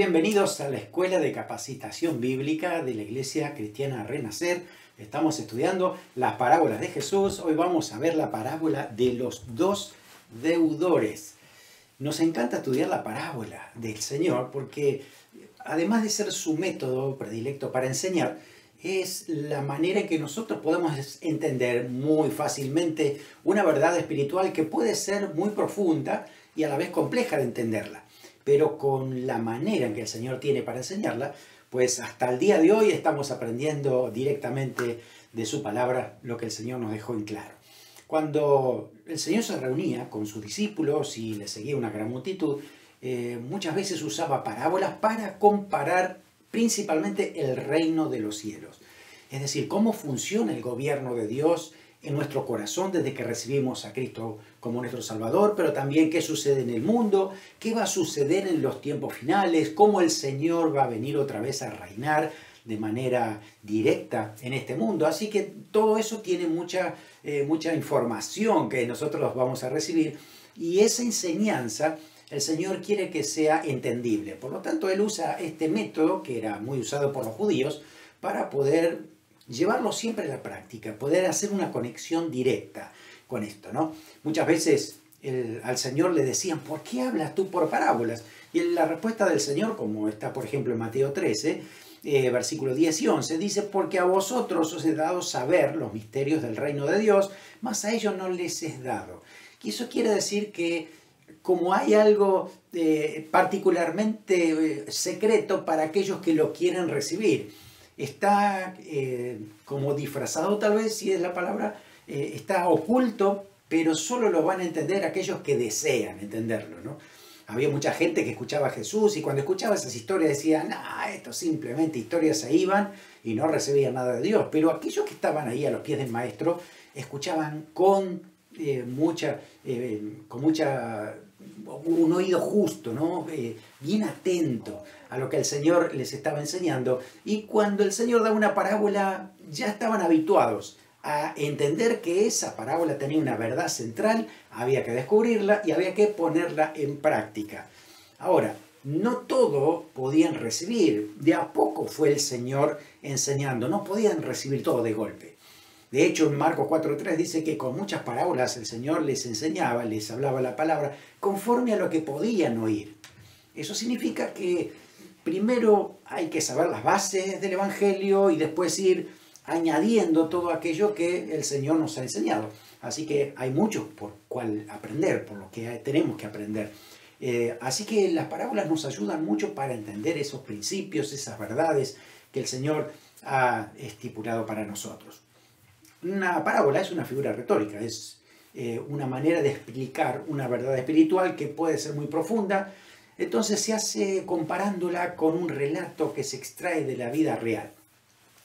Bienvenidos a la Escuela de Capacitación Bíblica de la Iglesia Cristiana Renacer. Estamos estudiando las parábolas de Jesús. Hoy vamos a ver la parábola de los dos deudores. Nos encanta estudiar la parábola del Señor porque, además de ser su método predilecto para enseñar, es la manera en que nosotros podemos entender muy fácilmente una verdad espiritual que puede ser muy profunda y a la vez compleja de entenderla. Pero con la manera en que el Señor tiene para enseñarla, pues hasta el día de hoy estamos aprendiendo directamente de su palabra lo que el Señor nos dejó en claro. Cuando el Señor se reunía con sus discípulos y le seguía una gran multitud, muchas veces usaba parábolas para comparar principalmente el reino de los cielos. Es decir, cómo funciona el gobierno de Dios en nuestro corazón desde que recibimos a Cristo como nuestro Salvador, pero también qué sucede en el mundo, qué va a suceder en los tiempos finales, cómo el Señor va a venir otra vez a reinar de manera directa en este mundo. Así que todo eso tiene mucha información que nosotros vamos a recibir, y esa enseñanza el Señor quiere que sea entendible. Por lo tanto, Él usa este método, que era muy usado por los judíos, para poder llevarlo siempre a la práctica, poder hacer una conexión directa con esto, ¿no? Muchas veces al Señor le decían, ¿por qué hablas tú por parábolas? Y la respuesta del Señor, como está por ejemplo en Mateo 13, versículos 10 y 11, dice, porque a vosotros os he dado saber los misterios del reino de Dios, mas a ellos no les es dado. Y eso quiere decir que como hay algo particularmente secreto para aquellos que lo quieren recibir, está como disfrazado, tal vez, si es la palabra, está oculto, pero solo lo van a entender aquellos que desean entenderlo, ¿no? Había mucha gente que escuchaba a Jesús y cuando escuchaba esas historias decían, esto simplemente historias se iban y no recibían nada de Dios. Pero aquellos que estaban ahí a los pies del maestro escuchaban con un oído justo, ¿no? Bien atento a lo que el Señor les estaba enseñando, y cuando el Señor daba una parábola ya estaban habituados a entender que esa parábola tenía una verdad central, había que descubrirla y había que ponerla en práctica. Ahora, no todo podían recibir, de a poco fue el Señor enseñando, no podían recibir todo de golpe. De hecho, en Marcos 4:3 dice que con muchas parábolas el Señor les enseñaba, les hablaba la palabra, conforme a lo que podían oír. Eso significa que primero hay que saber las bases del Evangelio y después ir añadiendo todo aquello que el Señor nos ha enseñado. Así que hay mucho por cual aprender, por lo que tenemos que aprender. Así que las parábolas nos ayudan mucho para entender esos principios, esas verdades que el Señor ha estipulado para nosotros. Una parábola es una figura retórica, es una manera de explicar una verdad espiritual que puede ser muy profunda. Entonces se hace comparándola con un relato que se extrae de la vida real.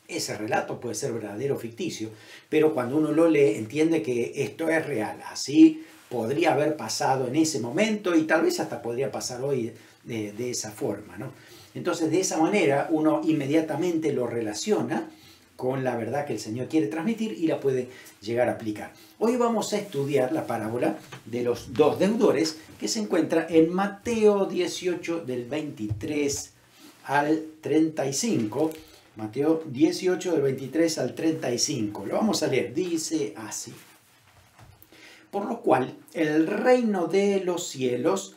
Ese relato puede ser verdadero o ficticio, pero cuando uno lo lee entiende que esto es real. Así podría haber pasado en ese momento y tal vez hasta podría pasar hoy de esa forma, ¿no? Entonces de esa manera uno inmediatamente lo relaciona con la verdad que el Señor quiere transmitir y la puede llegar a aplicar. Hoy vamos a estudiar la parábola de los dos deudores que se encuentra en Mateo 18 del 23 al 35. Mateo 18 del 23 al 35. Lo vamos a leer. Dice así. Por lo cual el reino de los cielos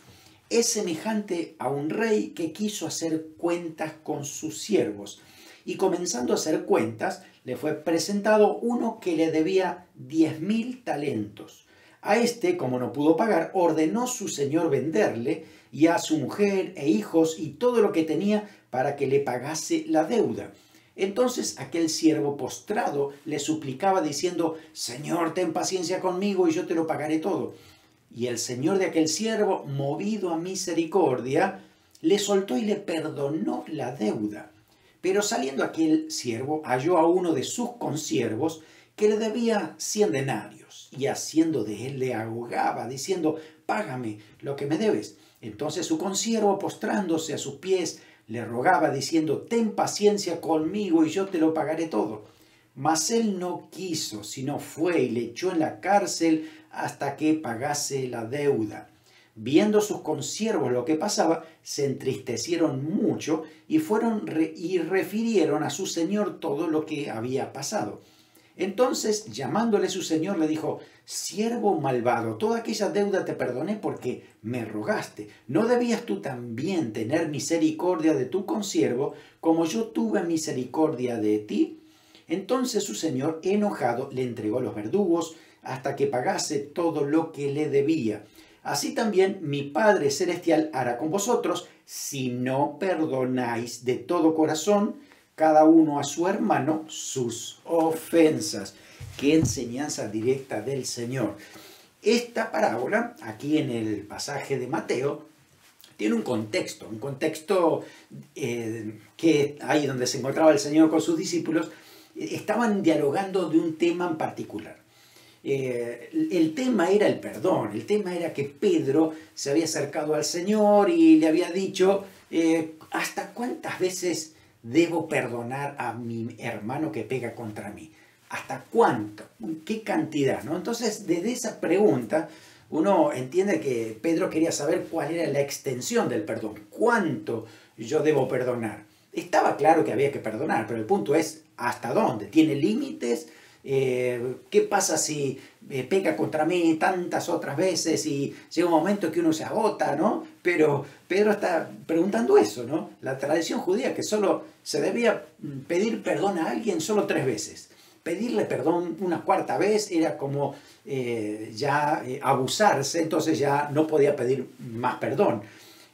es semejante a un rey que quiso hacer cuentas con sus siervos. Y comenzando a hacer cuentas, le fue presentado uno que le debía 10.000 talentos. A este, como no pudo pagar, ordenó su señor venderle y a su mujer e hijos y todo lo que tenía para que le pagase la deuda. Entonces aquel siervo postrado le suplicaba diciendo, Señor, ten paciencia conmigo y yo te lo pagaré todo. Y el señor de aquel siervo, movido a misericordia, le soltó y le perdonó la deuda. Pero saliendo aquel siervo, halló a uno de sus consiervos que le debía 100 denarios, y haciendo de él le ahogaba, diciendo, págame lo que me debes. Entonces su consiervo, postrándose a sus pies, le rogaba, diciendo, ten paciencia conmigo y yo te lo pagaré todo. Mas él no quiso, sino fue y le echó en la cárcel hasta que pagase la deuda. viendo sus consiervos lo que pasaba, se entristecieron mucho y refirieron a su señor todo lo que había pasado. Entonces, llamándole su señor, le dijo: siervo malvado, toda aquella deuda te perdoné porque me rogaste. ¿No debías tú también tener misericordia de tu consiervo, como yo tuve misericordia de ti? Entonces su señor, enojado, le entregó los verdugos hasta que pagase todo lo que le debía. Así también mi Padre Celestial hará con vosotros, si no perdonáis de todo corazón cada uno a su hermano sus ofensas. Qué enseñanza directa del Señor. Esta parábola, aquí en el pasaje de Mateo, tiene un contexto que ahí donde se encontraba el Señor con sus discípulos, estaban dialogando de un tema en particular. El tema era el perdón, el tema era que Pedro se había acercado al Señor y le había dicho: ¿hasta cuántas veces debo perdonar a mi hermano que pega contra mí? ¿Hasta cuánto? ¿Qué cantidad? ¿No? Entonces, desde esa pregunta, uno entiende que Pedro quería saber cuál era la extensión del perdón. ¿Cuánto yo debo perdonar? Estaba claro que había que perdonar, pero el punto es ¿hasta dónde? ¿Tiene límites? ¿Qué pasa si peca contra mí tantas otras veces y llega un momento que uno se agota, ¿no? Pero Pedro está preguntando eso, ¿no? La tradición judía, que solo se debía pedir perdón a alguien solo 3 veces. Pedirle perdón una cuarta vez era como abusarse, entonces ya no podía pedir más perdón.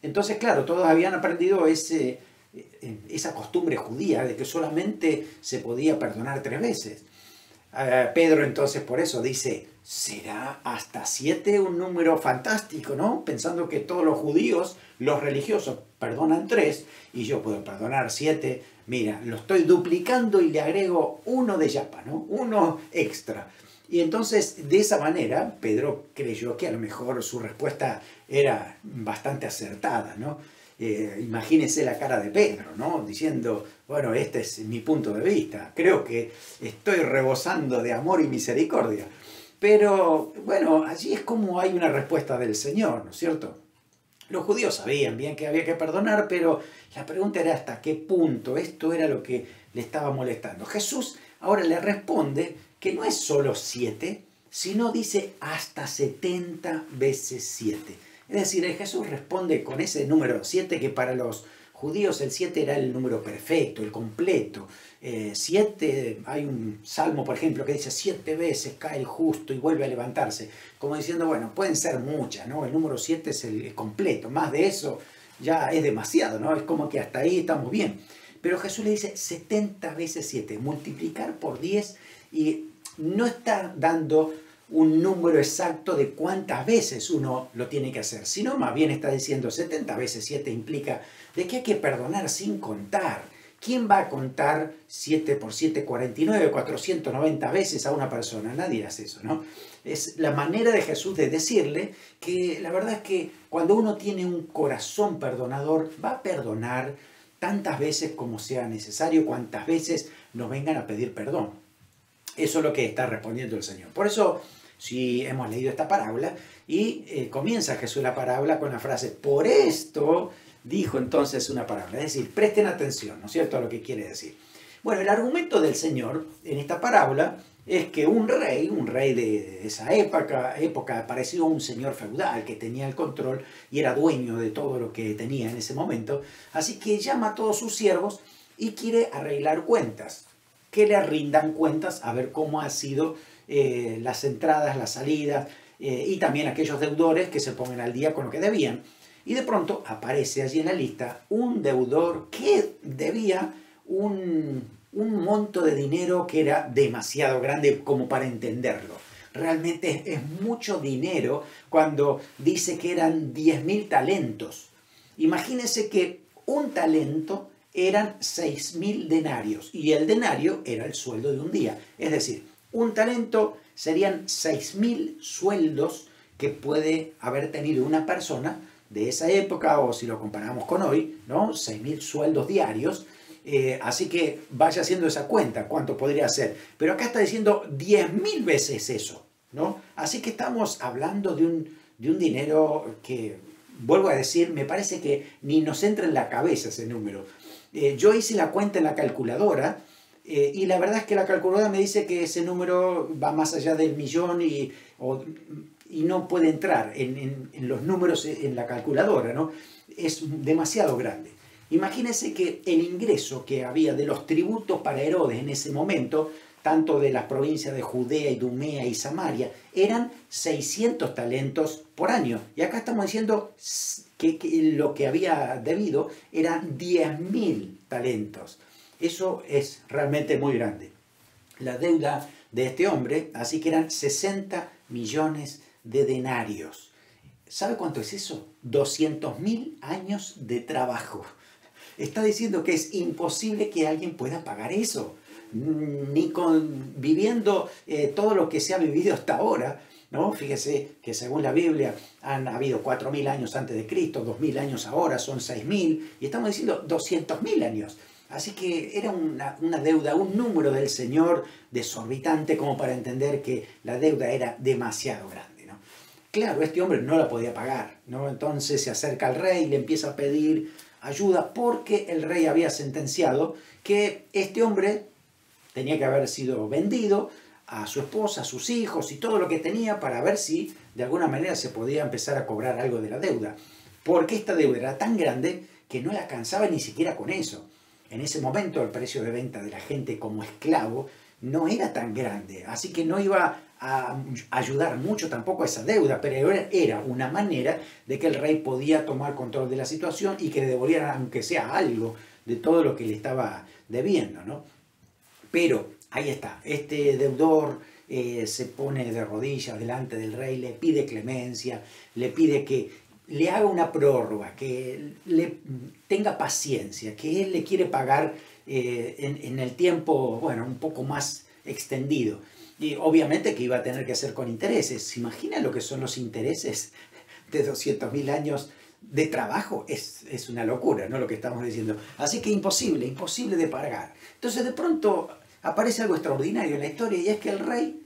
Entonces, claro, todos habían aprendido esa costumbre judía de que solamente se podía perdonar 3 veces. Pedro entonces por eso dice: ¿será hasta 7 un número fantástico, ¿no? Pensando que todos los judíos, los religiosos, perdonan 3 y yo puedo perdonar 7. Mira, lo estoy duplicando y le agrego 1 de yapa, ¿no? 1 extra. Y entonces, de esa manera, Pedro creyó que a lo mejor su respuesta era bastante acertada, ¿no? Imagínense la cara de Pedro, ¿no? Diciendo: bueno, este es mi punto de vista, creo que estoy rebosando de amor y misericordia. Pero, bueno, allí es como hay una respuesta del Señor, ¿no es cierto? Los judíos sabían bien que había que perdonar, pero la pregunta era hasta qué punto. Esto era lo que le estaba molestando. Jesús ahora le responde que no es solo 7, sino dice hasta 70 veces 7. Es decir, Jesús responde con ese número 7, que para los judíos el 7 era el número perfecto, el completo. 7, hay un salmo, por ejemplo, que dice 7 veces cae el justo y vuelve a levantarse. Como diciendo, bueno, pueden ser muchas, ¿no? El número 7 es el completo. Más de eso ya es demasiado, ¿no? Es como que hasta ahí estamos bien. Pero Jesús le dice 70 veces 7, multiplicar por 10, y no está dando un número exacto de cuántas veces uno lo tiene que hacer, sino más bien está diciendo 70 veces 7 implica de que hay que perdonar sin contar. ¿Quién va a contar 7 por 7, 49, 490 veces a una persona? Nadie hace eso, ¿no? Es la manera de Jesús de decirle que la verdad es que cuando uno tiene un corazón perdonador, va a perdonar tantas veces como sea necesario, cuantas veces nos vengan a pedir perdón. Eso es lo que está respondiendo el Señor. Por eso, si hemos leído esta parábola y comienza Jesús la parábola con la frase: por esto dijo entonces una parábola. Es decir, presten atención, ¿no es cierto?, a lo que quiere decir. Bueno, el argumento del Señor en esta parábola es que un rey de esa época parecido a un señor feudal que tenía el control y era dueño de todo lo que tenía en ese momento, así que llama a todos sus siervos y quiere arreglar cuentas, que le rindan cuentas a ver cómo han sido las entradas, las salidas, y también aquellos deudores que se pongan al día con lo que debían. Y de pronto aparece allí en la lista un deudor que debía un monto de dinero que era demasiado grande como para entenderlo. Realmente es mucho dinero cuando dice que eran 10.000 talentos. Imagínense que un talento eran 6.000 denarios y el denario era el sueldo de un día. Es decir, un talento serían 6.000 sueldos que puede haber tenido una persona de esa época, o si lo comparamos con hoy, ¿no? 6.000 sueldos diarios. Así que vaya haciendo esa cuenta, cuánto podría ser. Pero acá está diciendo 10.000 veces eso, ¿no? Así que estamos hablando de de un dinero que, vuelvo a decir, me parece que ni nos entra en la cabeza ese número. Yo hice la cuenta en la calculadora y la verdad es que la calculadora me dice que ese número va más allá del millón y no puede entrar en los números en la calculadora, ¿no? Es demasiado grande. Imagínense que el ingreso que había de los tributos para Herodes en ese momento, tanto de las provincias de Judea, Idumea y Samaria, eran 600 talentos por año. Y acá estamos diciendo que lo que había debido eran 10.000 talentos. Eso es realmente muy grande. La deuda de este hombre, así que eran 60 millones de denarios. ¿Sabe cuánto es eso? 200.000 años de trabajo. Está diciendo que es imposible que alguien pueda pagar eso, ni viviendo todo lo que se ha vivido hasta ahora, ¿no? Fíjese que según la Biblia han habido 4.000 años antes de Cristo, 2.000 años ahora, son 6.000, y estamos diciendo 200.000 años. Así que era una deuda, un número del Señor desorbitante como para entender que la deuda era demasiado grande, ¿no? Claro, este hombre no la podía pagar, ¿no? Entonces se acerca al rey y le empieza a pedir ayuda porque el rey había sentenciado que este hombre tenía que haber sido vendido a su esposa, a sus hijos y todo lo que tenía para ver si de alguna manera se podía empezar a cobrar algo de la deuda. Porque esta deuda era tan grande que no le alcanzaba ni siquiera con eso. En ese momento el precio de venta de la gente como esclavo no era tan grande, así que no iba a ayudar mucho tampoco a esa deuda, pero era una manera de que el rey podía tomar control de la situación y que le devolvieran aunque sea algo de todo lo que le estaba debiendo, ¿no? Pero ahí está, este deudor se pone de rodillas delante del rey, le pide clemencia, le pide que le haga una prórroga, que le tenga paciencia, que él le quiere pagar en el tiempo, bueno, un poco más extendido. Y obviamente que iba a tener que hacer con intereses. ¿Se imagina lo que son los intereses de 200.000 años de trabajo? Es una locura, ¿no? Lo que estamos diciendo. Así que imposible de pagar. Entonces de pronto aparece algo extraordinario en la historia y es que el rey,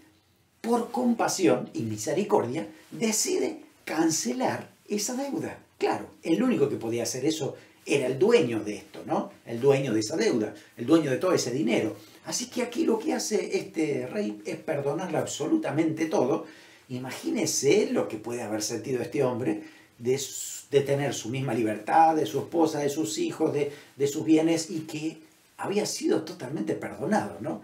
por compasión y misericordia, decide cancelar esa deuda. Claro, el único que podía hacer eso era el dueño de esto, ¿no? El dueño de esa deuda, el dueño de todo ese dinero. Así que aquí lo que hace este rey es perdonarle absolutamente todo. Imagínese lo que puede haber sentido este hombre de tener su misma libertad, de su esposa, de sus hijos, de sus bienes y que había sido totalmente perdonado, ¿no?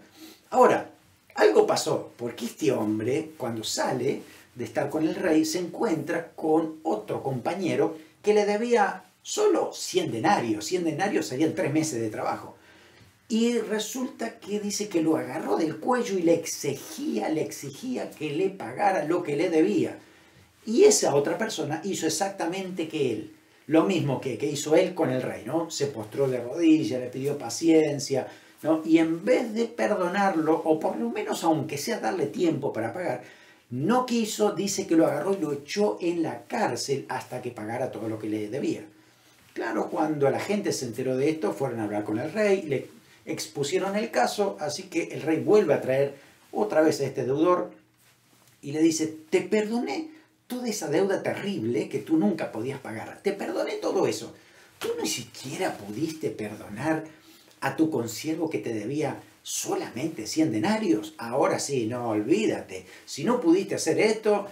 Ahora, algo pasó, porque este hombre, cuando sale de estar con el rey, se encuentra con otro compañero que le debía solo 100 denarios. 100 denarios serían 3 meses de trabajo. Y resulta que dice que lo agarró del cuello y le exigía que le pagara lo que le debía. Y esa otra persona hizo exactamente que él. Lo mismo que hizo él con el rey, ¿no? Se postró de rodillas, le pidió paciencia, ¿no? Y en vez de perdonarlo, o por lo menos aunque sea darle tiempo para pagar, no quiso, dice que lo agarró y lo echó en la cárcel hasta que pagara todo lo que le debía. Claro, cuando la gente se enteró de esto, fueron a hablar con el rey, le expusieron el caso, así que el rey vuelve a traer otra vez a este deudor y le dice, te perdoné toda esa deuda terrible que tú nunca podías pagar, te perdoné todo eso. Tú ni siquiera pudiste perdonar a tu consiervo que te debía solamente 100 denarios. Ahora sí, no, olvídate. Si no pudiste hacer esto,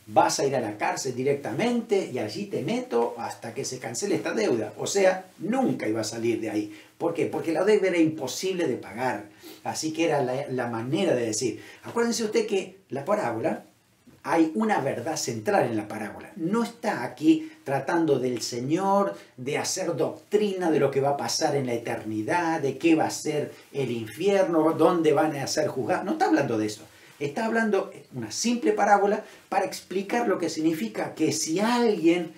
vas a ir a la cárcel directamente y allí te meto hasta que se cancele esta deuda. O sea, nunca iba a salir de ahí. ¿Por qué? Porque la deuda era imposible de pagar. Así que era la manera de decir. Acuérdense usted que la parábola, hay una verdad central en la parábola. No está aquí tratando del Señor, de hacer doctrina de lo que va a pasar en la eternidad, de qué va a ser el infierno, dónde van a ser juzgados. No está hablando de eso. Está hablando una simple parábola para explicar lo que significa que si alguien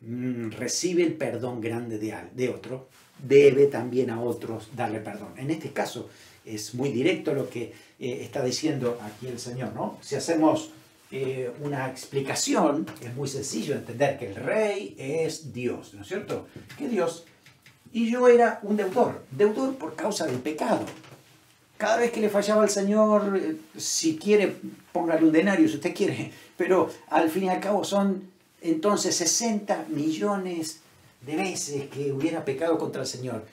recibe el perdón grande de otro, debe también a otros darle perdón. En este caso es muy directo lo que está diciendo aquí el Señor, ¿no? Si hacemos una explicación, es muy sencillo entender que el rey es Dios, ¿no es cierto? Que Dios, y yo era un deudor por causa del pecado. cada vez que le fallaba al Señor, si quiere, póngale un denario si usted quiere, pero al fin y al cabo son entonces 60 millones de veces que hubiera pecado contra el Señor.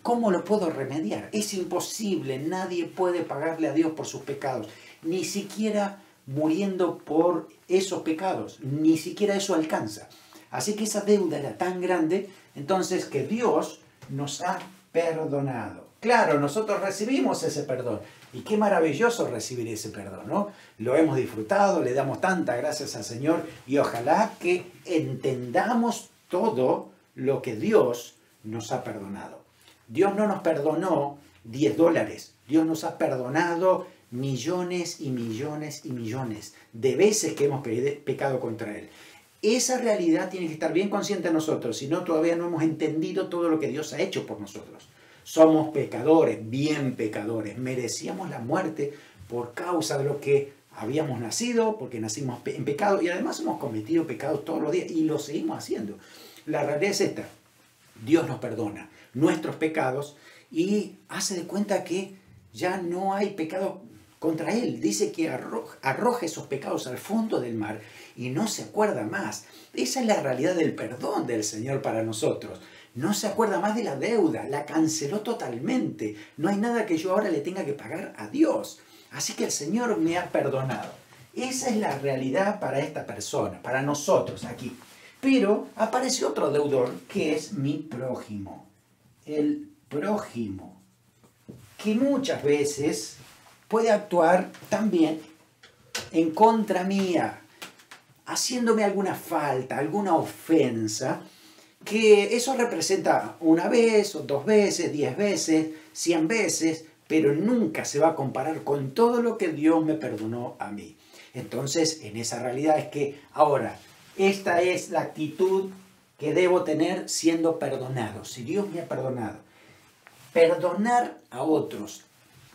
¿Cómo lo puedo remediar? Es imposible, nadie puede pagarle a Dios por sus pecados, ni siquiera muriendo por esos pecados, ni siquiera eso alcanza. Así que esa deuda era tan grande, entonces, que Dios nos ha perdonado. Claro, nosotros recibimos ese perdón, y qué maravilloso recibir ese perdón, ¿no? Lo hemos disfrutado, le damos tantas gracias al Señor, y ojalá que entendamos todo lo que Dios nos ha perdonado. Dios no nos perdonó $10, Dios nos ha perdonado millones y millones y millones de veces que hemos pecado contra Él. Esa realidad tiene que estar bien consciente de nosotros, si no, todavía no hemos entendido todo lo que Dios ha hecho por nosotros. Somos pecadores, bien pecadores, merecíamos la muerte por causa de lo que habíamos nacido, porque nacimos en pecado, y además hemos cometido pecados todos los días y lo seguimos haciendo. La realidad es esta: Dios nos perdona nuestros pecados y hace de cuenta que ya no hay pecado contra Él. Dice que arroja esos pecados al fondo del mar y no se acuerda más. Esa es la realidad del perdón del Señor para nosotros. No se acuerda más de la deuda, la canceló totalmente. No hay nada que yo ahora le tenga que pagar a Dios. Así que el Señor me ha perdonado. Esa es la realidad para esta persona, para nosotros aquí. Pero aparece otro deudor que es mi prójimo. El prójimo, que muchas veces puede actuar también en contra mía, haciéndome alguna falta, alguna ofensa, que eso representa una vez, o 2 veces, 10 veces, 100 veces, pero nunca se va a comparar con todo lo que Dios me perdonó a mí. Entonces, en esa realidad es que ahora, esta es la actitud que debo tener siendo perdonado. Si Dios me ha perdonado, perdonar a otros.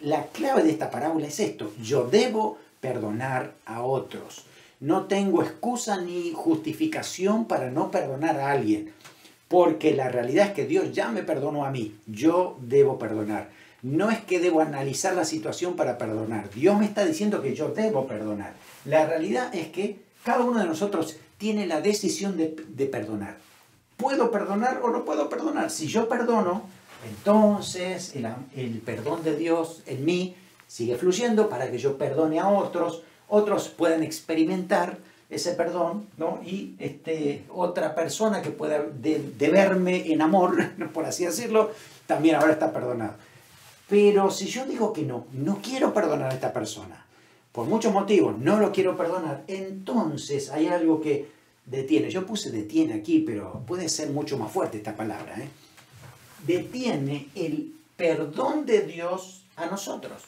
La clave de esta parábola es esto: yo debo perdonar a otros. No tengo excusa ni justificación para no perdonar a alguien, porque la realidad es que Dios ya me perdonó a mí. Yo debo perdonar. No es que debo analizar la situación para perdonar. Dios me está diciendo que yo debo perdonar. La realidad es que cada uno de nosotros tiene la decisión de perdonar. ¿Puedo perdonar o no puedo perdonar? Si yo perdono, entonces el perdón de Dios en mí sigue fluyendo para que yo perdone a otros, otros puedan experimentar ese perdón, ¿no? Y otra persona que pueda deberme en amor, por así decirlo, también ahora está perdonado. Pero si yo digo que no quiero perdonar a esta persona, por muchos motivos no lo quiero perdonar, entonces hay algo que detiene. Yo puse detiene aquí, pero puede ser mucho más fuerte esta palabra, ¿eh? Detiene el perdón de Dios a nosotros.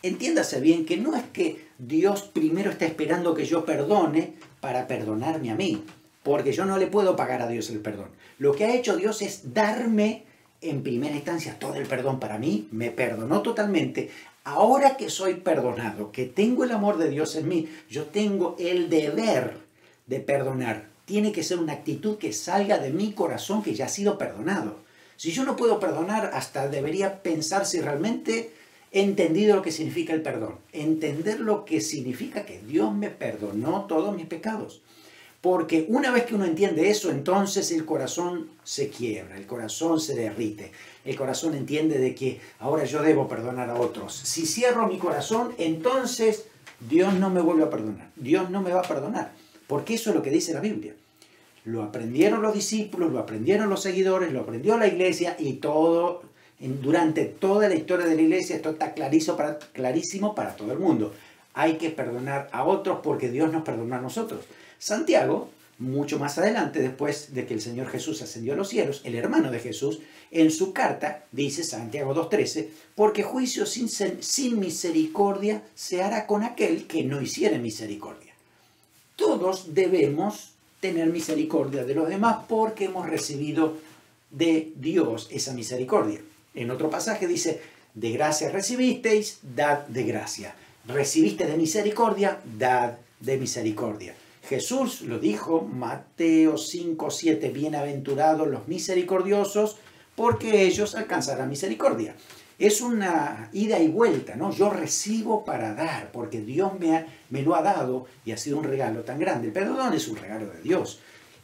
Entiéndase bien que no es que Dios primero está esperando que yo perdone para perdonarme a mí, porque yo no le puedo pagar a Dios el perdón. Lo que ha hecho Dios es darme en primera instancia todo el perdón para mí, me perdonó totalmente. Ahora que soy perdonado, que tengo el amor de Dios en mí, yo tengo el deber de perdonar. Tiene que ser una actitud que salga de mi corazón, que ya ha sido perdonado. Si yo no puedo perdonar, hasta debería pensar si realmente he entendido lo que significa el perdón. Entender lo que significa que Dios me perdonó todos mis pecados. Porque una vez que uno entiende eso, entonces el corazón se quiebra, el corazón se derrite. El corazón entiende de que ahora yo debo perdonar a otros. Si cierro mi corazón, entonces Dios no me vuelve a perdonar. Dios no me va a perdonar. Porque eso es lo que dice la Biblia. Lo aprendieron los discípulos, lo aprendieron los seguidores, lo aprendió la iglesia y durante toda la historia de la iglesia esto está clarísimo para todo el mundo. Hay que perdonar a otros porque Dios nos perdonó a nosotros. Santiago, mucho más adelante, después de que el Señor Jesús ascendió a los cielos, el hermano de Jesús, en su carta dice, Santiago 2:13, porque juicio sin misericordia se hará con aquel que no hiciere misericordia. Todos debemos tener misericordia de los demás porque hemos recibido de Dios esa misericordia. En otro pasaje dice, de gracia recibisteis, dad de gracia. Recibiste de misericordia, dad de misericordia. Jesús lo dijo, Mateo 5:7, bienaventurados los misericordiosos, porque ellos alcanzarán misericordia. Es una ida y vuelta, ¿no? Yo recibo para dar, porque Dios me lo ha dado y ha sido un regalo tan grande. El perdón es un regalo de Dios,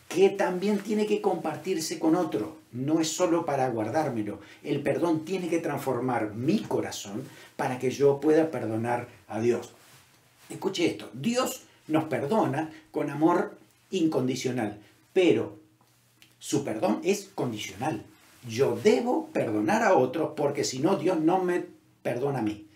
que también tiene que compartirse con otro. No es solo para guardármelo. El perdón tiene que transformar mi corazón para que yo pueda perdonar a Dios. Escuche esto, Dios nos perdona con amor incondicional, pero su perdón es condicional. Yo debo perdonar a otros porque si no, Dios no me perdona a mí.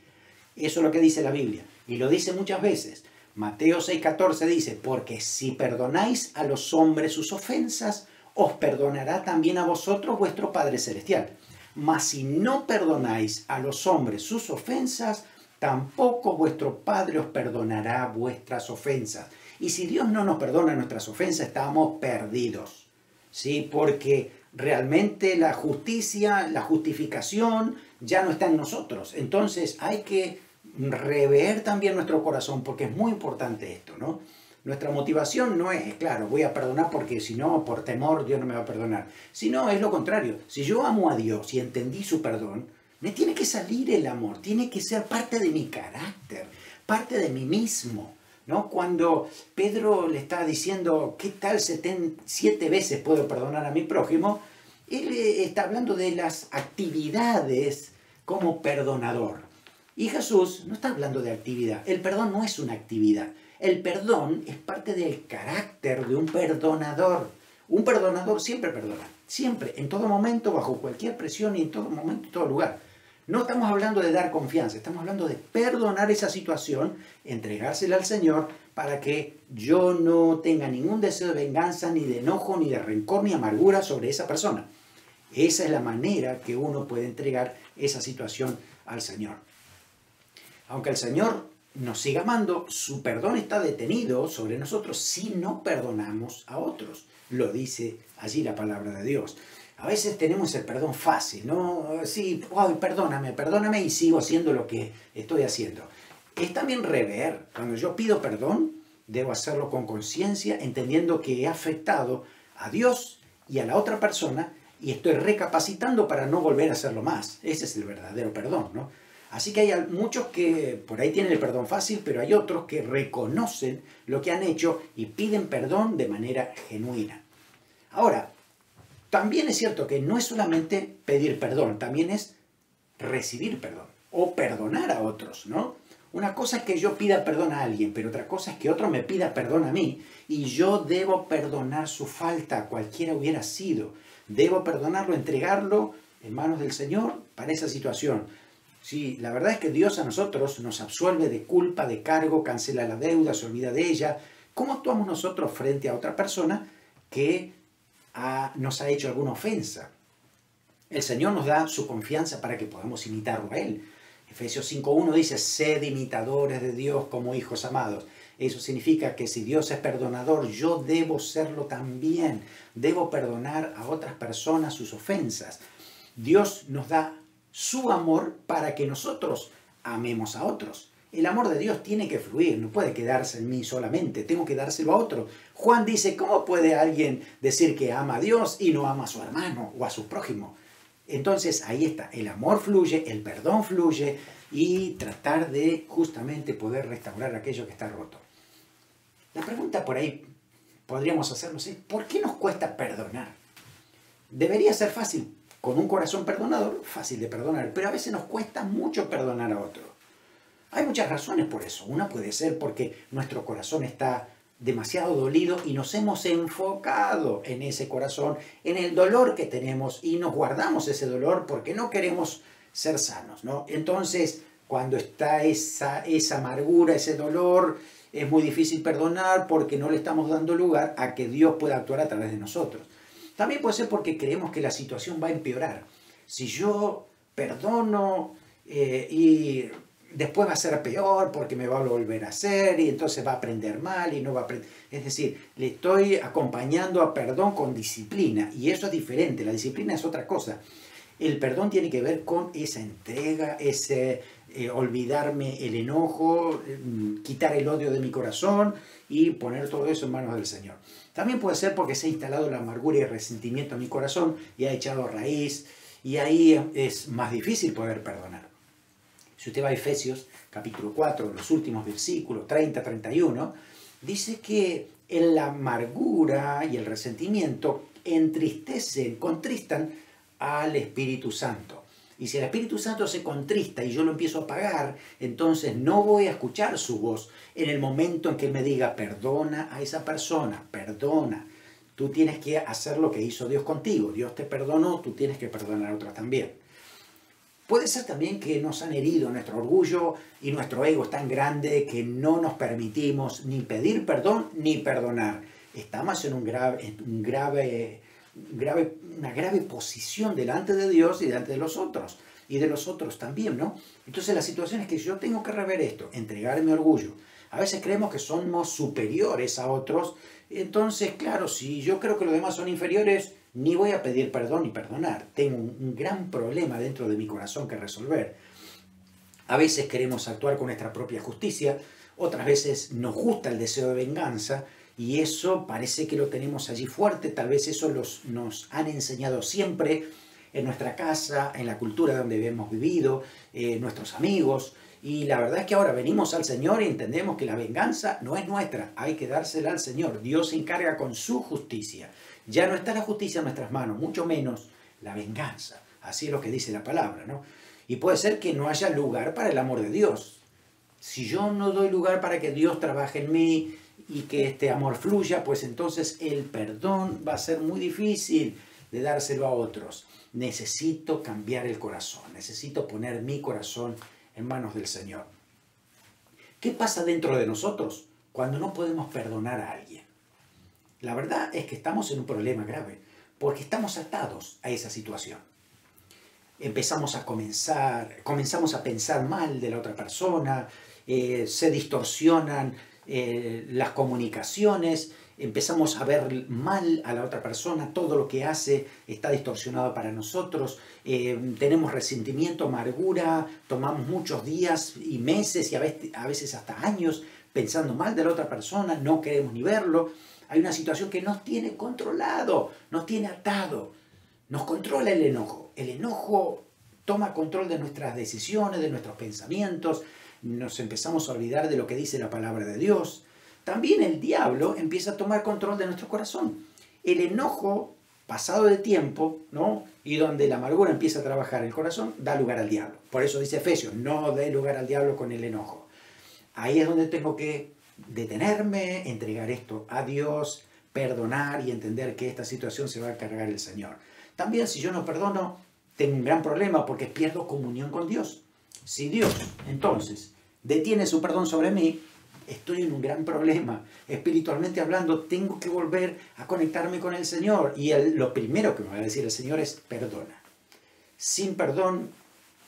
Eso es lo que dice la Biblia. Y lo dice muchas veces. Mateo 6:14 dice, porque si perdonáis a los hombres sus ofensas, os perdonará también a vosotros vuestro Padre Celestial. Mas si no perdonáis a los hombres sus ofensas, tampoco vuestro Padre os perdonará vuestras ofensas. Y si Dios no nos perdona nuestras ofensas, estamos perdidos. ¿Sí? Porque realmente la justicia, la justificación ya no está en nosotros. Entonces hay que rever también nuestro corazón, porque es muy importante esto, ¿no? Nuestra motivación no es, claro, voy a perdonar porque si no, por temor, Dios no me va a perdonar. Sino es lo contrario. Si yo amo a Dios y entendí su perdón, me tiene que salir el amor, tiene que ser parte de mi carácter, parte de mí mismo, ¿no? Cuando Pedro le está diciendo, ¿qué tal 7 veces puedo perdonar a mi prójimo? Él está hablando de las actividades como perdonador. Y Jesús no está hablando de actividad. El perdón no es una actividad. El perdón es parte del carácter de un perdonador. Un perdonador siempre perdona. Siempre, en todo momento, bajo cualquier presión y en todo momento, en todo lugar. No estamos hablando de dar confianza, estamos hablando de perdonar esa situación, entregársela al Señor para que yo no tenga ningún deseo de venganza, ni de enojo, ni de rencor, ni amargura sobre esa persona. Esa es la manera que uno puede entregar esa situación al Señor. Aunque el Señor nos siga amando, su perdón está detenido sobre nosotros si no perdonamos a otros. Lo dice allí la palabra de Dios. A veces tenemos el perdón fácil, ¿no? Sí, ay, perdóname y sigo haciendo lo que estoy haciendo. Es también rever. Cuando yo pido perdón, debo hacerlo con conciencia, entendiendo que he afectado a Dios y a la otra persona y estoy recapacitando para no volver a hacerlo más. Ese es el verdadero perdón, ¿no? Así que hay muchos que por ahí tienen el perdón fácil, pero hay otros que reconocen lo que han hecho y piden perdón de manera genuina. Ahora, también es cierto que no es solamente pedir perdón, también es recibir perdón o perdonar a otros, ¿no? Una cosa es que yo pida perdón a alguien, pero otra cosa es que otro me pida perdón a mí y yo debo perdonar su falta, cualquiera hubiera sido. Debo perdonarlo, entregarlo en manos del Señor para esa situación. Sí, la verdad es que Dios a nosotros nos absuelve de culpa, de cargo, cancela la deuda, se olvida de ella. ¿Cómo actuamos nosotros frente a otra persona que nos ha hecho alguna ofensa? El Señor nos da su confianza para que podamos imitarlo a Él. Efesios 5:1 dice, sed imitadores de Dios como hijos amados. Eso significa que si Dios es perdonador, yo debo serlo también. Debo perdonar a otras personas sus ofensas. Dios nos da su amor para que nosotros amemos a otros. El amor de Dios tiene que fluir, no puede quedarse en mí solamente, tengo que dárselo a otro. Juan dice, ¿cómo puede alguien decir que ama a Dios y no ama a su hermano o a su prójimo? Entonces ahí está, el amor fluye, el perdón fluye y tratar de justamente poder restaurar aquello que está roto. La pregunta por ahí podríamos hacernos es, ¿por qué nos cuesta perdonar? Debería ser fácil, con un corazón perdonador, fácil de perdonar, pero a veces nos cuesta mucho perdonar a otro. Hay muchas razones por eso. Una puede ser porque nuestro corazón está demasiado dolido y nos hemos enfocado en ese corazón, en el dolor que tenemos y nos guardamos ese dolor porque no queremos ser sanos, ¿no? Entonces, cuando está esa amargura, ese dolor, es muy difícil perdonar porque no le estamos dando lugar a que Dios pueda actuar a través de nosotros. También puede ser porque creemos que la situación va a empeorar. Si yo perdono y después va a ser peor porque me va a volver a hacer y entonces va a aprender mal y no va a aprender. Es decir, le estoy acompañando a perdón con disciplina y eso es diferente. La disciplina es otra cosa. El perdón tiene que ver con esa entrega, ese olvidarme el enojo, quitar el odio de mi corazón y poner todo eso en manos del Señor. También puede ser porque se ha instalado la amargura y el resentimiento en mi corazón y ha echado raíz y ahí es más difícil poder perdonar. Si usted va a Efesios capítulo 4, los últimos versículos 30, 31, dice que en la amargura y el resentimiento entristecen, contristan al Espíritu Santo. Y si el Espíritu Santo se contrista y yo lo empiezo a apagar, entonces no voy a escuchar su voz en el momento en que Él me diga, perdona a esa persona, perdona. Tú tienes que hacer lo que hizo Dios contigo. Dios te perdonó, tú tienes que perdonar a otros también. Puede ser también que nos han herido nuestro orgullo y nuestro ego es tan grande que no nos permitimos ni pedir perdón ni perdonar. Estamos en una grave posición delante de Dios y delante de los otros. Y de los otros también, ¿no? Entonces la situación es que yo tengo que rever esto, entregar mi orgullo. A veces creemos que somos superiores a otros. Entonces, claro, si yo creo que los demás son inferiores, ni voy a pedir perdón ni perdonar. Tengo un gran problema dentro de mi corazón que resolver. A veces queremos actuar con nuestra propia justicia, otras veces nos gusta el deseo de venganza y eso parece que lo tenemos allí fuerte. Tal vez eso nos han enseñado siempre en nuestra casa, en la cultura donde hemos vivido, nuestros amigos. Y la verdad es que ahora venimos al Señor y entendemos que la venganza no es nuestra, hay que dársela al Señor. Dios se encarga con su justicia. Ya no está la justicia en nuestras manos, mucho menos la venganza. Así es lo que dice la palabra, ¿no? Y puede ser que no haya lugar para el amor de Dios. Si yo no doy lugar para que Dios trabaje en mí y que este amor fluya, pues entonces el perdón va a ser muy difícil de dárselo a otros. Necesito cambiar el corazón, necesito poner mi corazón en manos del Señor. ¿Qué pasa dentro de nosotros cuando no podemos perdonar a alguien? La verdad es que estamos en un problema grave, porque estamos atados a esa situación. Comenzamos a pensar mal de la otra persona, se distorsionan las comunicaciones, empezamos a ver mal a la otra persona, todo lo que hace está distorsionado para nosotros, tenemos resentimiento, amargura, tomamos muchos días y meses y a veces hasta años pensando mal de la otra persona, no queremos ni verlo. Hay una situación que nos tiene controlado, nos tiene atado, nos controla el enojo. El enojo toma control de nuestras decisiones, de nuestros pensamientos, nos empezamos a olvidar de lo que dice la palabra de Dios. También el diablo empieza a tomar control de nuestro corazón. El enojo, pasado de tiempo, ¿no? Y donde la amargura empieza a trabajar el corazón, da lugar al diablo. Por eso dice Efesios, no dé lugar al diablo con el enojo. Ahí es donde tengo que detenerme, entregar esto a Dios, perdonar y entender que esta situación se va a cargar el Señor. También si yo no perdono, tengo un gran problema porque pierdo comunión con Dios. Si Dios, entonces, detiene su perdón sobre mí, estoy en un gran problema. Espiritualmente hablando, tengo que volver a conectarme con el Señor. Y lo primero que me va a decir el Señor es perdona. Sin perdón,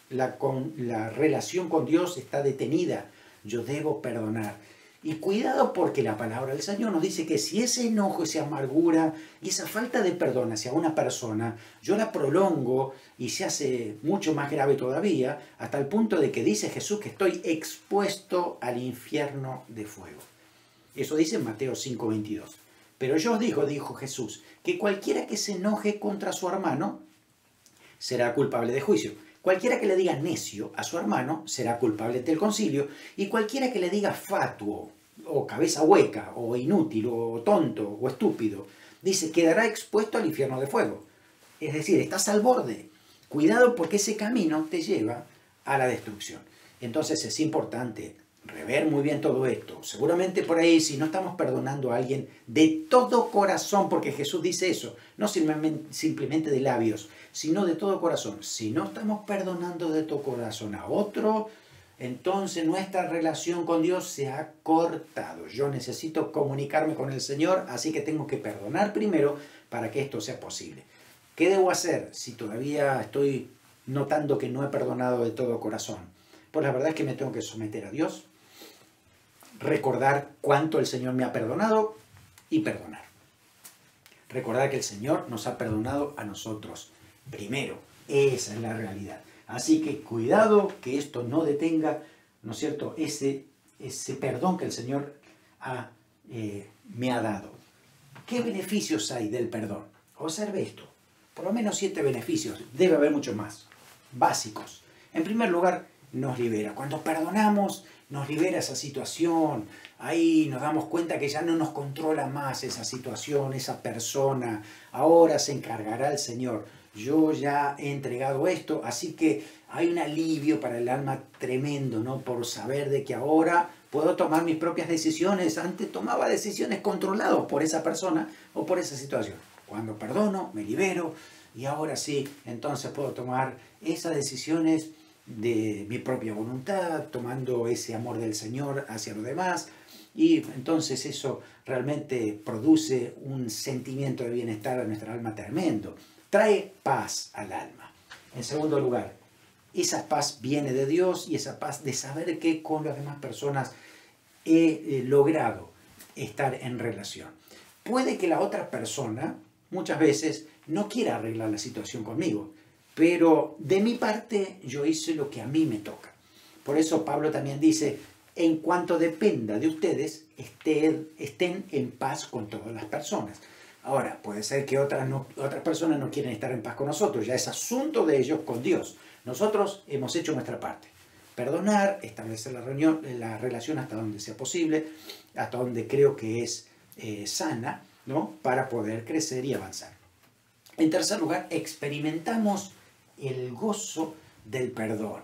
la relación con Dios está detenida. Yo debo perdonar. Y cuidado porque la palabra del Señor nos dice que si ese enojo, esa amargura y esa falta de perdón hacia una persona, yo la prolongo y se hace mucho más grave todavía, hasta el punto de que dice Jesús que estoy expuesto al infierno de fuego. Eso dice en Mateo 5:22. Pero yo os digo, dijo Jesús, que cualquiera que se enoje contra su hermano será culpable de juicio. Cualquiera que le diga necio a su hermano será culpable del concilio, y cualquiera que le diga fatuo, o cabeza hueca, o inútil, o tonto, o estúpido, dice, quedará expuesto al infierno de fuego. Es decir, estás al borde. Cuidado porque ese camino te lleva a la destrucción. Entonces es importante rever muy bien todo esto. Seguramente por ahí, si no estamos perdonando a alguien de todo corazón, porque Jesús dice eso, no simplemente de labios, sino de todo corazón. Si no estamos perdonando de todo corazón a otro, entonces nuestra relación con Dios se ha cortado. Yo necesito comunicarme con el Señor, así que tengo que perdonar primero para que esto sea posible. ¿Qué debo hacer si todavía estoy notando que no he perdonado de todo corazón? Pues la verdad es que me tengo que someter a Dios, recordar cuánto el Señor me ha perdonado y perdonar. Recordar que el Señor nos ha perdonado a nosotros primero. Esa es la realidad. Así que cuidado que esto no detenga, ¿no es cierto?, ese perdón que el Señor me ha dado. ¿Qué beneficios hay del perdón? Observe esto. por lo menos 7 beneficios. Debe haber muchos más, básicos. En primer lugar, nos libera. Cuando perdonamos, nos libera esa situación. Ahí nos damos cuenta que ya no nos controla más esa situación, esa persona. Ahora se encargará el Señor. Yo ya he entregado esto, así que hay un alivio para el alma tremendo, ¿no? Por saber de que ahora puedo tomar mis propias decisiones. Antes tomaba decisiones controladas por esa persona o por esa situación. Cuando perdono, me libero y ahora sí, entonces puedo tomar esas decisiones de mi propia voluntad, tomando ese amor del Señor hacia los demás, y entonces eso realmente produce un sentimiento de bienestar a nuestra alma tremendo. Trae paz al alma. En segundo lugar, esa paz viene de Dios y esa paz de saber que con las demás personas he logrado estar en relación. Puede que la otra persona muchas veces no quiera arreglar la situación conmigo, pero de mi parte yo hice lo que a mí me toca. Por eso Pablo también dice, en cuanto dependa de ustedes, estén en paz con todas las personas. Ahora, puede ser que otras personas no quieren estar en paz con nosotros, ya es asunto de ellos con Dios. Nosotros hemos hecho nuestra parte. Perdonar, establecer la relación hasta donde sea posible, hasta donde creo que es sana, ¿no? Para poder crecer y avanzar. En tercer lugar, experimentamos el gozo del perdón.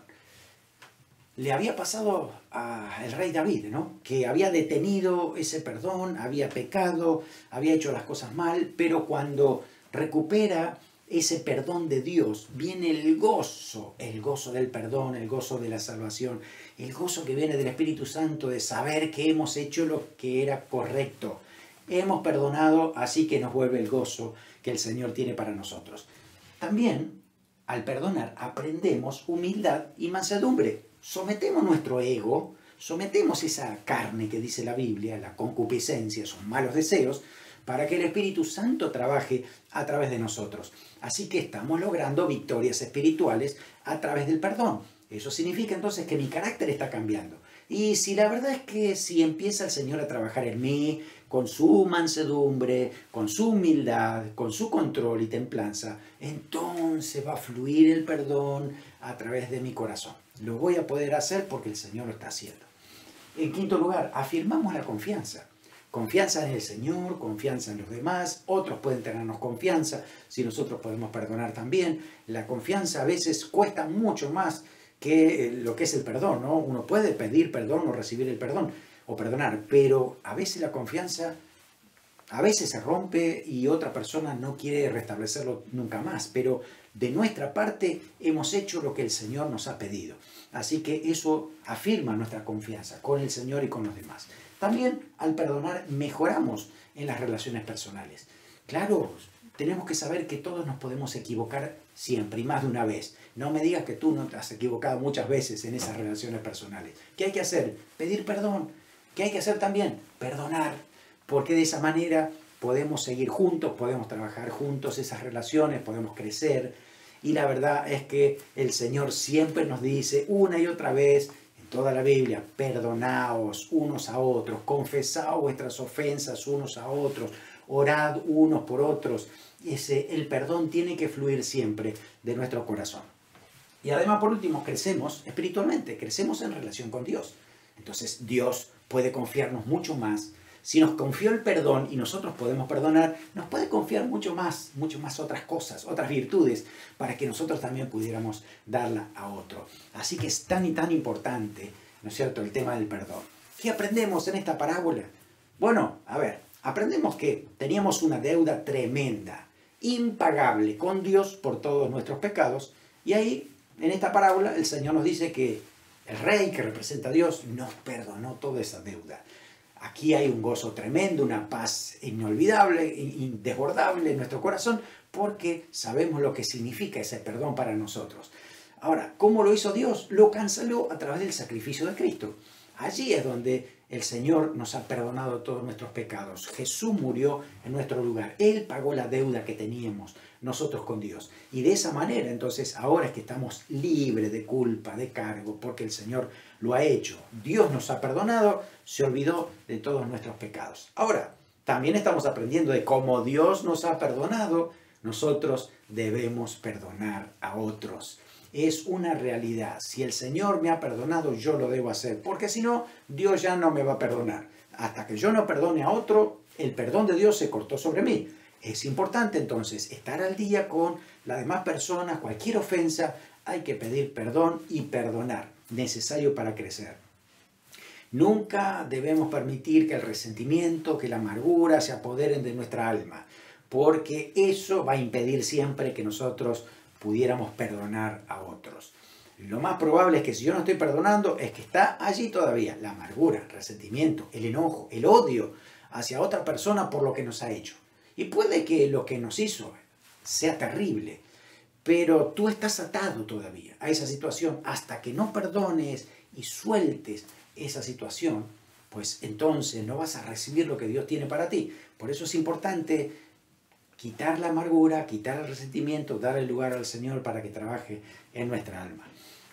Le había pasado al rey David, ¿no? Que había detenido ese perdón, había pecado, había hecho las cosas mal, pero cuando recupera ese perdón de Dios, viene el gozo del perdón, el gozo de la salvación, el gozo que viene del Espíritu Santo de saber que hemos hecho lo que era correcto. Hemos perdonado, así que nos vuelve el gozo que el Señor tiene para nosotros. También, al perdonar, aprendemos humildad y mansedumbre. Sometemos nuestro ego, sometemos esa carne que dice la Biblia, la concupiscencia, esos malos deseos, para que el Espíritu Santo trabaje a través de nosotros. Así que estamos logrando victorias espirituales a través del perdón. Eso significa entonces que mi carácter está cambiando. Y si la verdad es que si empieza el Señor a trabajar en mí, con su mansedumbre, con su humildad, con su control y templanza, entonces va a fluir el perdón a través de mi corazón. Lo voy a poder hacer porque el Señor lo está haciendo. En quinto lugar, afirmamos la confianza. Confianza en el Señor, confianza en los demás, otros pueden tenernos confianza, si nosotros podemos perdonar también. La confianza a veces cuesta mucho más que lo que es el perdón, ¿no? Uno puede pedir perdón o recibir el perdón o perdonar, pero a veces la confianza a veces se rompe y otra persona no quiere restablecerlo nunca más, pero de nuestra parte hemos hecho lo que el Señor nos ha pedido. Así que eso afirma nuestra confianza con el Señor y con los demás. También al perdonar mejoramos en las relaciones personales. Claro, tenemos que saber que todos nos podemos equivocar siempre y más de una vez. No me digas que tú no te has equivocado muchas veces en esas relaciones personales. ¿Qué hay que hacer? Pedir perdón. ¿Qué hay que hacer también? Perdonar. Porque de esa manera podemos seguir juntos, podemos trabajar juntos esas relaciones, podemos crecer. Y la verdad es que el Señor siempre nos dice una y otra vez en toda la Biblia, perdonaos unos a otros, confesaos vuestras ofensas unos a otros, orad unos por otros. El perdón tiene que fluir siempre de nuestro corazón. Y además, por último, crecemos espiritualmente, crecemos en relación con Dios. Entonces Dios puede confiarnos mucho más. Si nos confió el perdón y nosotros podemos perdonar, nos puede confiar mucho más otras cosas, otras virtudes, para que nosotros también pudiéramos darla a otro. Así que es tan y tan importante, ¿no es cierto?, el tema del perdón. ¿Qué aprendemos en esta parábola? Bueno, a ver, aprendemos que teníamos una deuda tremenda, impagable con Dios por todos nuestros pecados, y ahí, en esta parábola, el Señor nos dice que el Rey, que representa a Dios, nos perdonó toda esa deuda. Aquí hay un gozo tremendo, una paz inolvidable, indesbordable en nuestro corazón, porque sabemos lo que significa ese perdón para nosotros. Ahora, ¿cómo lo hizo Dios? Lo canceló a través del sacrificio de Cristo. Allí es donde el Señor nos ha perdonado todos nuestros pecados. Jesús murió en nuestro lugar. Él pagó la deuda que teníamos nosotros con Dios. Y de esa manera, entonces, ahora es que estamos libres de culpa, de cargo, porque el Señor lo ha hecho. Dios nos ha perdonado, se olvidó de todos nuestros pecados. Ahora, también estamos aprendiendo de cómo Dios nos ha perdonado, nosotros debemos perdonar a otros. Es una realidad. Si el Señor me ha perdonado, yo lo debo hacer, porque si no, Dios ya no me va a perdonar. Hasta que yo no perdone a otro, el perdón de Dios se cortó sobre mí. Es importante entonces estar al día con las demás personas, cualquier ofensa, hay que pedir perdón y perdonar, necesario para crecer. Nunca debemos permitir que el resentimiento, que la amargura se apoderen de nuestra alma, porque eso va a impedir siempre que nosotros pudiéramos perdonar a otros. Lo más probable es que si yo no estoy perdonando, es que está allí todavía la amargura, el resentimiento, el enojo, el odio hacia otra persona por lo que nos ha hecho. Y puede que lo que nos hizo sea terrible, pero tú estás atado todavía a esa situación. Hasta que no perdones y sueltes esa situación, pues entonces no vas a recibir lo que Dios tiene para ti. Por eso es importante quitar la amargura, quitar el resentimiento, dar el lugar al Señor para que trabaje en nuestra alma.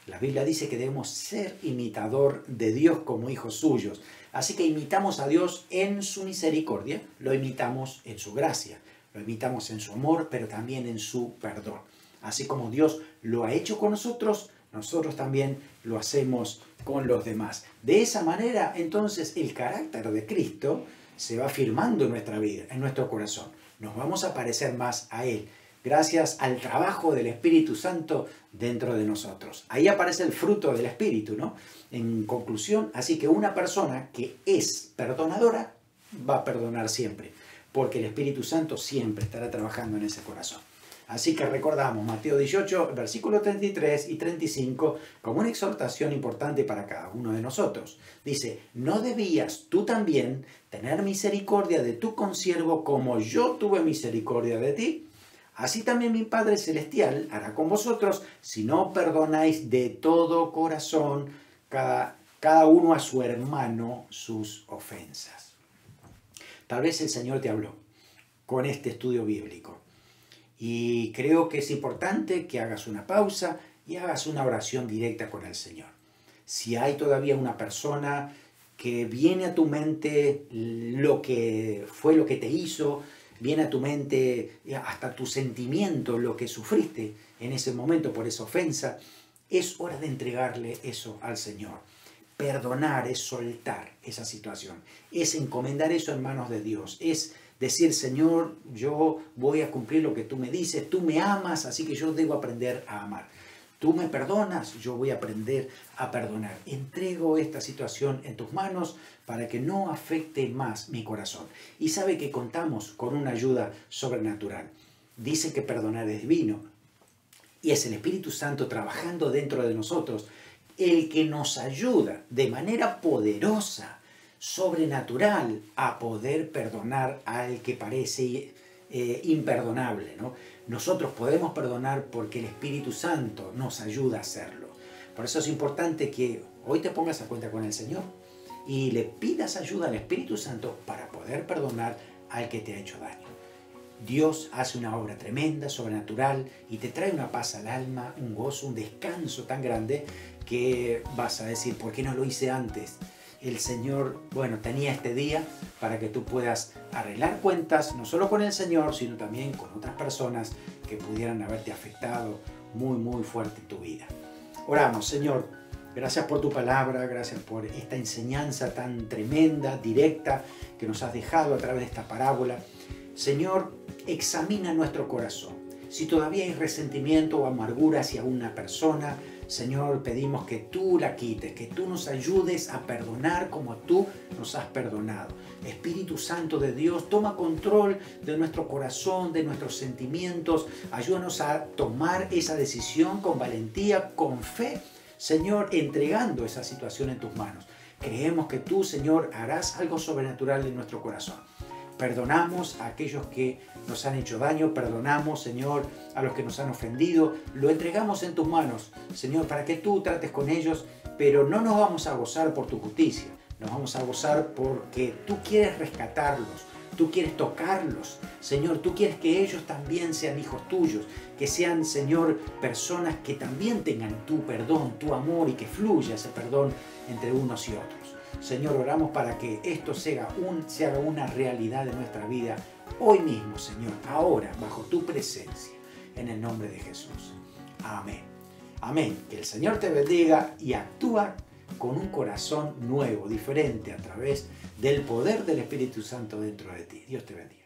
La Biblia dice que debemos ser imitador de Dios como hijos suyos. Así que imitamos a Dios en su misericordia, lo imitamos en su gracia, lo imitamos en su amor, pero también en su perdón. Así como Dios lo ha hecho con nosotros, nosotros también lo hacemos con los demás. De esa manera, entonces, el carácter de Cristo se va afirmando en nuestra vida, en nuestro corazón. Nos vamos a parecer más a Él, gracias al trabajo del Espíritu Santo dentro de nosotros. Ahí aparece el fruto del Espíritu, ¿no? En conclusión, así que una persona que es perdonadora va a perdonar siempre, porque el Espíritu Santo siempre estará trabajando en ese corazón. Así que recordamos Mateo 18, versículos 33 y 35 como una exhortación importante para cada uno de nosotros. Dice, ¿no debías tú también tener misericordia de tu consiervo como yo tuve misericordia de ti? Así también mi Padre Celestial hará con vosotros si no perdonáis de todo corazón cada uno a su hermano sus ofensas. Tal vez el Señor te habló con este estudio bíblico. Y creo que es importante que hagas una pausa y hagas una oración directa con el Señor. Si hay todavía una persona que viene a tu mente lo que fue lo que te hizo, viene a tu mente hasta tu sentimiento, lo que sufriste en ese momento por esa ofensa, es hora de entregarle eso al Señor. Perdonar es soltar esa situación, es encomendar eso en manos de Dios, es decir, Señor, yo voy a cumplir lo que tú me dices, tú me amas, así que yo debo aprender a amar. Tú me perdonas, yo voy a aprender a perdonar. Entrego esta situación en tus manos para que no afecte más mi corazón. Y sabe que contamos con una ayuda sobrenatural. Dice que perdonar es divino. Y es el Espíritu Santo trabajando dentro de nosotros el que nos ayuda de manera poderosa, sobrenatural, a poder perdonar al que parece imperdonable, ¿no? Nosotros podemos perdonar porque el Espíritu Santo nos ayuda a hacerlo. Por eso es importante que hoy te pongas a cuenta con el Señor y le pidas ayuda al Espíritu Santo para poder perdonar al que te ha hecho daño. Dios hace una obra tremenda, sobrenatural, y te trae una paz al alma, un gozo, un descanso tan grande que vas a decir, ¿por qué no lo hice antes? El Señor, bueno, tenía este día para que tú puedas arreglar cuentas, no solo con el Señor, sino también con otras personas que pudieran haberte afectado muy, muy fuerte en tu vida. Oramos, Señor, gracias por tu palabra, gracias por esta enseñanza tan tremenda, directa, que nos has dejado a través de esta parábola. Señor, examina nuestro corazón. Si todavía hay resentimiento o amargura hacia una persona, Señor, pedimos que tú la quites, que tú nos ayudes a perdonar como tú nos has perdonado. Espíritu Santo de Dios, toma control de nuestro corazón, de nuestros sentimientos. Ayúdanos a tomar esa decisión con valentía, con fe, Señor, entregando esa situación en tus manos. Creemos que tú, Señor, harás algo sobrenatural en nuestro corazón. Perdonamos a aquellos que nos han hecho daño, perdonamos, Señor, a los que nos han ofendido, lo entregamos en tus manos, Señor, para que tú trates con ellos, pero no nos vamos a gozar por tu justicia, nos vamos a gozar porque tú quieres rescatarlos, tú quieres tocarlos, Señor, tú quieres que ellos también sean hijos tuyos, que sean, Señor, personas que también tengan tu perdón, tu amor y que fluya ese perdón entre unos y otros. Señor, oramos para que esto se haga una realidad de nuestra vida hoy mismo, Señor, ahora, bajo tu presencia, en el nombre de Jesús. Amén. Amén. Que el Señor te bendiga y actúa con un corazón nuevo, diferente, a través del poder del Espíritu Santo dentro de ti. Dios te bendiga.